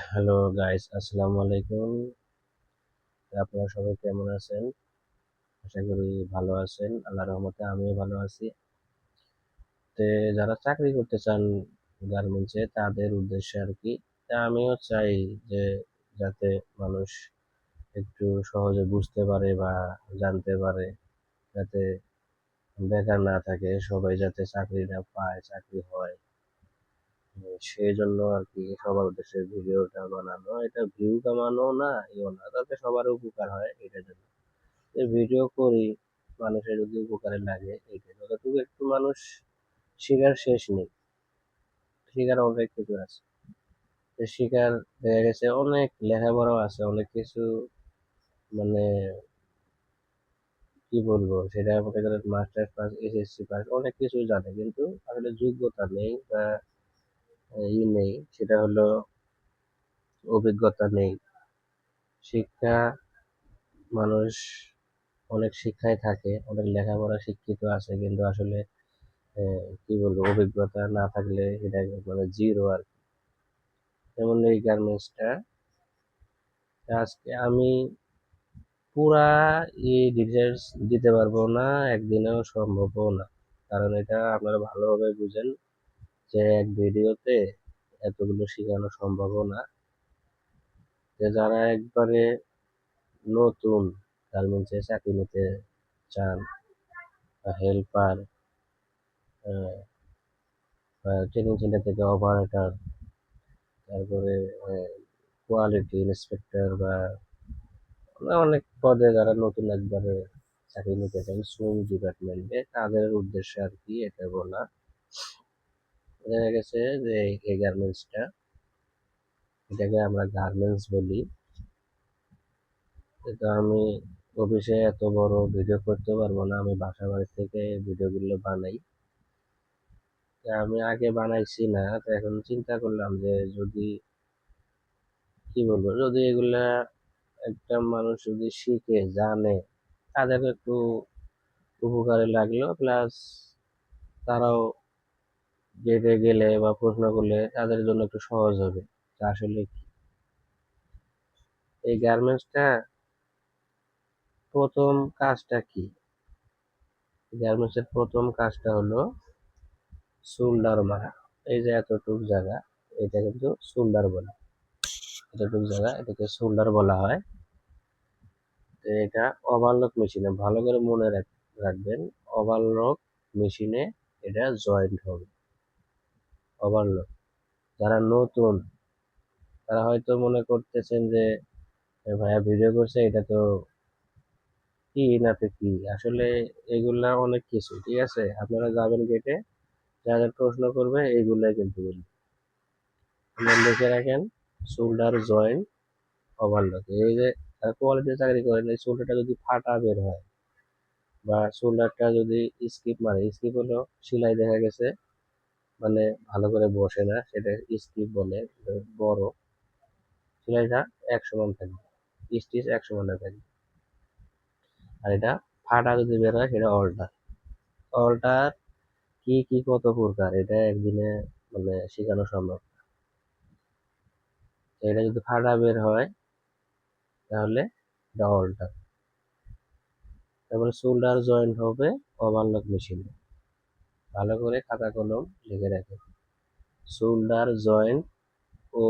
Hello guys, আসসালামু আলাইকুম। আপনারা সবাই কেমন আছেন? আশা করি ভালো আছেন। আল্লাহর রহমতে আমিও ভালো আছি। তে যারা চাকরি করতে চান গার্মেন্টসে তাদের উদ্দেশ্যে আর কি। তা আমিও চাই যে যাতে মানুষ একটু সহজে বুঝতে পারে বা জানতে পারে, যাতে বেকার না থাকে, সবাই যাতে চাকরিটা পায়, চাকরি হয়। সেই জন্য আর কি সবার উদ্দেশ্যে ভিডিওটা বানানো। এটা ভিউ কামানো না, ইও না, তাতে সবার উপকার হয় এটার জন্য। যে ভিডিও করি, মানুষের যদি উপকারে লাগে এইটাই। যতটুকু একটু মানুষ শিকার শেষ নেই, শিকার অনেক কিছু আছে। তো শিকার দেখা গেছে অনেক লেখাপড়াও আছে, অনেক কিছু, মানে কি বলবো, সেটা মনে করেন মাস্টার্স পাস, এসএসসি পাস, অনেক কিছু জানে, কিন্তু আসলে যোগ্যতা নেই বা নেই, সেটা হলো অভিজ্ঞতা নেই। শিক্ষা, মানুষ অনেক শিক্ষায় থাকে, অনেক লেখাপড়া শিক্ষিত আছে, কিন্তু আসলে কি বলবো, অভিজ্ঞতা না থাকলে এটা মানে জিরো আর কি। যেমন এই গার্মেন্টসটা, আজকে আমি পুরা ডিটেলস দিতে পারবো না, একদিনেও সম্ভবও না। কারণ এটা আপনারা ভালোভাবে বুঝেন যে এক ভিডিওতে এতগুলো শেখানো সম্ভবও না। যে যারা একবারে নতুন গার্মেন্টসে চাকরি নিতে চান, বা হেল্পার, বা ট্রেনিং সেন্টার থেকে অপারেটর, তারপরে কোয়ালিটি ইন্সপেক্টর, বা অনেক পদে যারা নতুন একবারে চাকরি নিতে চান শ্রম ডিপার্টমেন্টে, তাদের উদ্দেশ্যে আর কি এটা বলা। দেখা গেছে যে এই গার্মেন্টসটা, এটাকে আমরা গার্মেন্টস বলি। এটা আমি অফিসে এত বড় ভিডিও করতে পারবো না, আমি বাসা বাড়ি থেকে ভিডিওগুলো বানাই। আমি আগে বানাইছি না, তো এখন চিন্তা করলাম যে যদি, কি বলবো, যদি এগুলা একটা মানুষ যদি শিখে জানে, তাদের একটু উপকারে লাগলো, প্লাস তারাও যেতে গেলে বা প্রশ্ন করলে তাদের জন্য একটু সহজ হবে যে আসলে কি। এই গার্মেন্টসটা প্রথম কাজটা কি? গার্মেন্টসের প্রথম কাজটা হলো সোল্ডার মারা। এই যে এতটুক জায়গা, এটা কিন্তু সোল্ডার বলে, এতটুক জায়গা এটাকে সোল্ডার বলা হয়। তো এটা ওভারলক মেশিনে, ভালো করে মনে রাখবেন, ওভারলক মেশিনে এটা জয়েন্ট হবে। ওভারলক, যারা নতুন তারা হয়তো মনে করতেছেন যে ভাইয়া ভিডিও করছে, এটা তো কি নাতে কি আসলে, এগুলা অনেক কিছু, ঠিক আছে? আপনারা যাবেন গেটে, যাদের প্রশ্ন করবে এইগুলাই কিন্তু বলবে। আপনারা লিখে রাখেন, শোল্ডার জয়েন্ট ওভারলক। এই যে কোয়ালিটি চাকরি করেন, এই শোল্ডারটা যদি ফাটা বের হয় বা শোল্ডারটা যদি স্কিপ মারে, স্কিপ হলো সেলাই দেখা গেছে মানে ভালো করে বসে না, সেটা স্কিপ বলে। বড় সেলাইটা এক সমান থাকবে, স্টিচ এক সমানে থাকবে। আর এটা ফাটা যদি বের হয় সেটা অল্টার। অল্টার কি কি কত প্রকার, এটা একদিনে মানে শেখানো সম্ভব। এটা যদি ফাটা বের হয় তাহলে এটা অল্টার। তারপরে শোল্ডার জয়েন্ট হবে ওভারলক মেশিনে। ভালো করে খাতা কলম লিখে রাখে, শোল্ডার জয়েন্ট, ও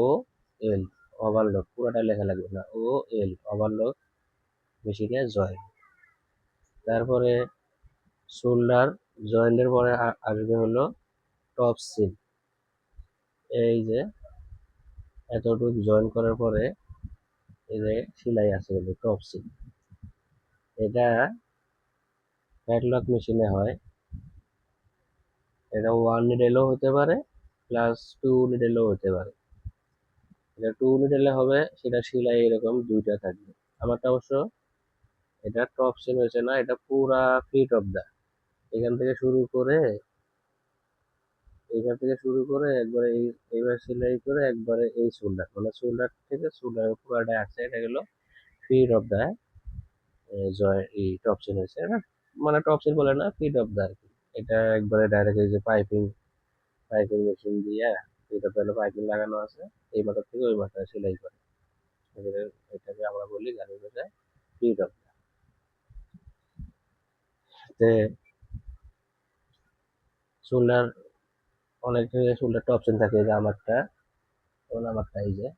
এল, ওভারলক পুরোটা লেখা লাগবে না, ও এল, ওভারলক মেশিনে জয়েন্ট। তারপরে শোল্ডার জয়েন্টের পরে আসবে হলো টপ সিল। এই যে এতটুকু জয়েন করার পরে এই যে সেলাই আছে হলো টপ সিল। এটা প্যাডলক মেশিনে হয়। এটা ওয়ান নিডেলও হতে পারে, প্লাস টু নিডেলও হতে পারে। এটা টু নিডেলে হবে, সেটা সেলাই এরকম দুইটা থাকবে। আমারটা অবশ্য এটা টপ সিল হয়েছে না, এটা পুরা ফিট অফ দা, এখান থেকে শুরু করে, এখান থেকে শুরু করে একবারে এইবার সেলাই করে একবারে এই শোল্ডার, মানে শোল্ডার থেকে শোল্ডারের পুরাটা আছে, এটা গেলো ফিট অফ দা জয় এই টপ সিল হয়েছে না, মানে টপ সিল বলে না, ফিট অফ দা আর কি। এটা একবারে ডাইরেক্ট এই যে পাইপিং, পাইপিং মেশিন দিয়ে এটাতে হলো পাইপিং লাগানো আছে, এই মাথার থেকে ওই মাথায় সেলাই করে। এটাকে আমরা বলি গাড়ির ভাষায় ফিট অফ। সোলার অনেক সোলার অপশন থাকে, যে আমারটা, যেমন আমারটা এই যে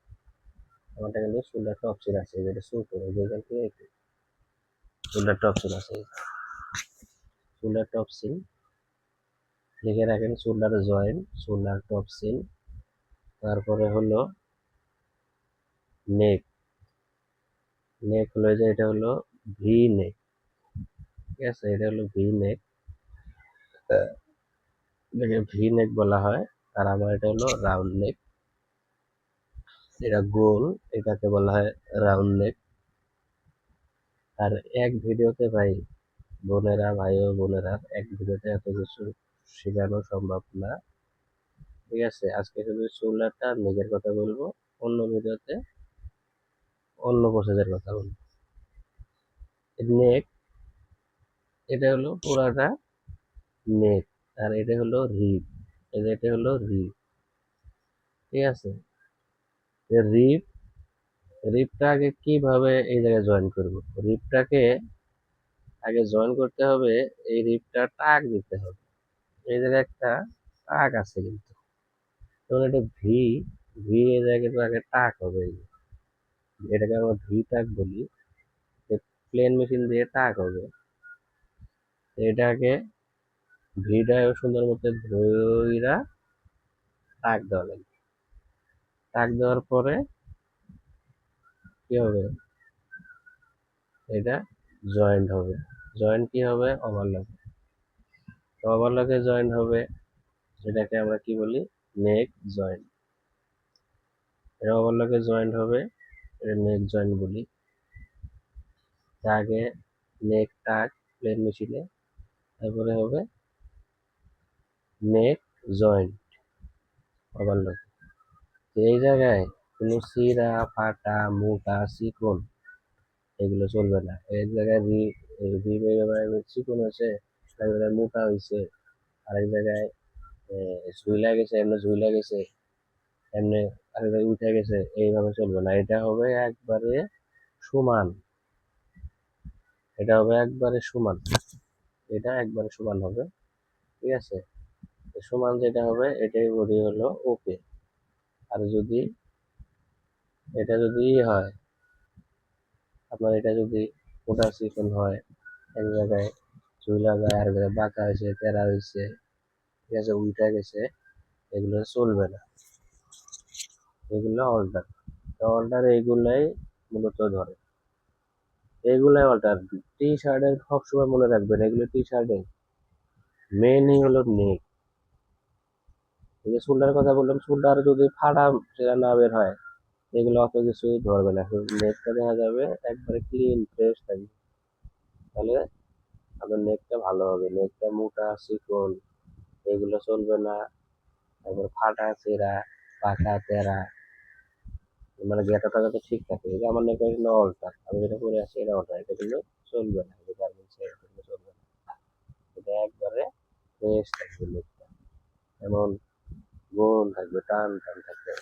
আমারটা কিন্তু সোলার অপশন আছে, যেটা শো করে যেখান থেকে সোলার অপশন আছে, সোলার অপশন লিখে রাখেন, সোলার জয়েন্ট, সোলার টপসিন, তারপরে হলো নেক। নেক হলো যে এটা হলো ভি নেক, ঠিক আছে, এটা হলো ভি নেক, এটাকে ভি নেক বলা হয়। আর আমার এটা হলো রাউন্ড নেক, এটা গোল, এটাকে বলা হয় রাউন্ড নেক। আর এক ভিডিওতে ভাই বোনেরা, ভাই ও বোনেরা, এক ভিডিওতে এত কিছু শেখানো সম্ভব না, ঠিক আছে। আজকে শুধু সোলারটা নেকের কথা বলবো, অন্য ভিডিওতে অন্য প্রসেসের কথা বলবো। নেক, এটা হলো পুরাটা নেক, আর এটা হলো রিপ, এটা হলো রিপ, ঠিক আছে। রিপ, রিপটা আগে কিভাবে এই জায়গায় জয়েন করব, রিপটাকে আগে জয়েন করতে হবে, এই রিপটা টাক দিতে হবে, এই জায়গায় একটা টাক আছে কিন্তু, তখন এটা ভি, ভি এই জায়গায় কিন্তু আগে টাক হবে, এটাকে আমরা ভি টাক বলি, প্লেন মেশিন দিয়ে টাক হবে, এটাকে ভিটা সুন্দর মতো ধইরা টাক দেওয়া লাগবে। টাক দেওয়ার পরে কি হবে, এটা জয়েন্ট হবে। জয়েন্ট কি হবে, ওভারলক, ওভারলকে জয়েন্ট হবে, এটাকে আমরা কি বলি, নেক জয়েন্ট। এটা ওভারলকে জয়েন্ট হবে, এটা নেক জয়েন্ট বলি। আগে নেক টাক প্লেন মেশিনে, তারপরে হবে নেক জয়েন্ট ওভারলক। এই জায়গায় কোনো চিরা ফাটা মোটা চিকন এগুলো চলবে না। এই জায়গায় চিকন হয়েছে, এক জায়গায় মোটা হয়েছে, আরেক জায়গায় ঝুইলা গেছে, এমনি ঝুইলা গেছে, এমনি আরেক জায়গায় উঠে গেছে, এইভাবে চলবে না। এটা হবে একবারে সমান, এটা হবে একবারে সমান, এটা একবারে সমান হবে, ঠিক আছে। সমান যেটা হবে এটাই বলি হলো ওকে। আর যদি এটা যদি হয়, আপনার এটা যদি মোটা চিকন হয়, এক জায়গায় ঝুলা যায়, আর জায়গায় বাঁকা হয়েছে, তেরা হয়েছে, ঠিক আছে, উল্টা গেছে, এগুলো চলবে না, এগুলো অল্টার। অল্টার এইগুলাই মূলত ধরে, এইগুলাই অল্টার। টি শার্টের সবসময় মনে রাখবেন, এগুলো টি শার্টের মেনই হলো নেক। এই যে শোল্ডারের কথা বললাম, শোল্ডার যদি ফাটা সেটা না বের হয়, এগুলো অত কিছুই ধরবে না, নেকটা দেখা যাবে একবারে ক্লিন ফ্রেশ থাকবে, তাহলে আপনার নেকটা ভালো হবে। নেকটা মোটা চিকন এগুলো চলবে না, তারপর ফাটা ছেঁড়া পাকা তেরা, মানে গেটাটা যাতে ঠিক থাকে। এই যে আমার নেকটা কিন্তু অল্টার, আমি যেটা করে আসি এটা অল্টার, এটা কিন্তু চলবে না, এটা গার্মেন্টস এটা চলবে না, এটা একবারে ফ্রেশ থাকবে নেকটা, এমন গোল থাকবে, টান টান থাকবে।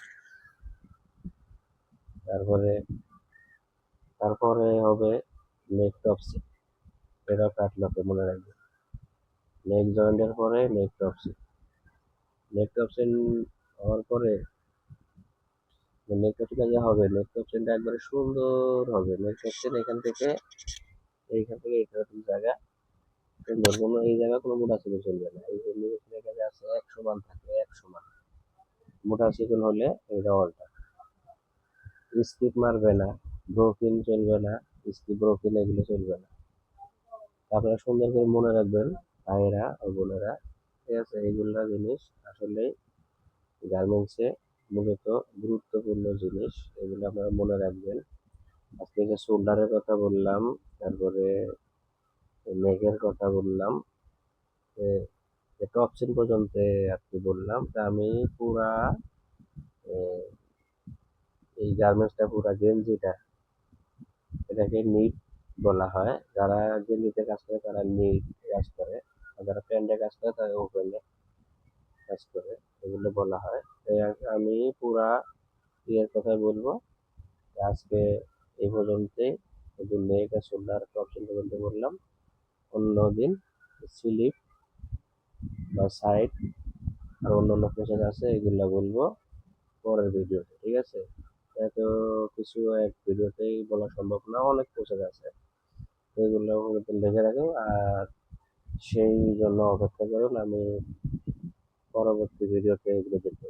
তারপরে তারপরে হবে নেক টপসিং, এটাও কাটলকে মনে রাখবে। নেক জয়েন্টের পরে নেক টপসিং, নেক টপসিং হওয়ার পরে নেক টপসিংটা যা হবে, নেক টপসিংটা একবারে সুন্দর হবে। নেক টপসিং এইখান থেকে এইরকম জায়গা সুন্দর, কোনো এই জায়গা কোনো মোটা চিকন চলবে না, এই যে নেক আছে এক সমান থাকবে, এক সমান। মোটা চিকন হলে এটা অল্টা, স্কিপ মারবে না, ব্রোকিন চলবে না, স্কিপ ব্রোকিন এগুলো চলবে না। আপনারা সুন্দর করে মনে রাখবেন ভাইয়েরা ও বোনেরা, ঠিক আছে। এইগুলা জিনিস আসলে গার্মেন্টসে মূলত গুরুত্বপূর্ণ জিনিস, এগুলো আপনারা মনে রাখবেন। আজকে যে শোল্ডারের কথা বললাম, তারপরে নেকের কথা বললাম, টপসিন পর্যন্ত আর কি বললাম। তা আমি পুরা এই গার্মেন্টসটা পুরা গেঞ্জিটা, এটাকে নিট বলা হয়। যারা গেঞ্জিতে কাজ করে তারা নিট কাজ করে, আর যারা প্যান্টে কাজ করে তারা ওপেনে কাজ করে, এগুলো বলা হয়। তাই আমি পুরা ইয়ের কথা বলবো। আজকে এই পর্যন্তই, শুধু নেক আর সোল্ডার অপশন পর্যন্ত বললাম। অন্যদিন স্লিপ বা সাইড আর অন্যান্য প্রসেস আছে, এগুলা বলবো পরের ভিডিওতে, ঠিক আছে? এত কিছু এক ভিডিওতেই বলা সম্ভব না, অনেক প্রসেস আছে, তো এগুলো লিখে রাখো। আর সেই জন্য অপেক্ষা করুন, আমি পরবর্তী ভিডিওতে এগুলো দেখতে